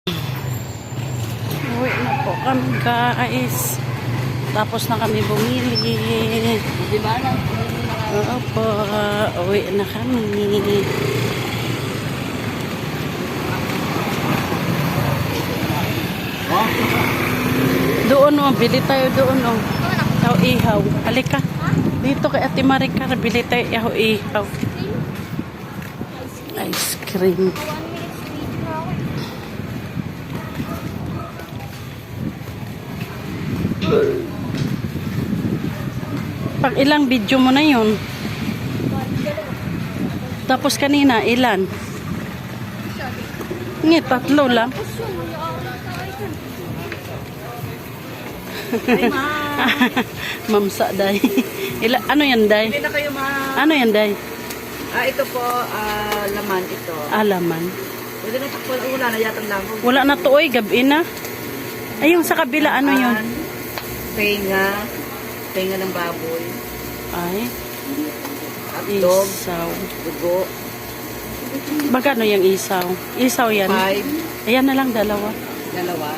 Uwi na po kami guys. Tapos na kami bumili. Di ba na? Opo, uwi na kami. Doon o, bili tayo doon o. Ihaw. Halika. Dito kay Ate Maricar, bili tayo ihaw. Ice cream. Pag ilang video mo na yun? Tapos kanina, ilan? Nga, 3 lang. Mamsa, day. Ano yan, day? Hindi na kayo Ano yan, day? ito po, laman ito. Alaman. Pwede na takpo, wala na yatang lang. Wala na to, oy, gabi na. Ay, yung sa kabila, ano yun? Penga. Penga ng baboy. Ay, Hotdog. isaw. Dugo. Magkano yung isaw? Isaw yan? 5. Ayan na lang, 2. Dalawa.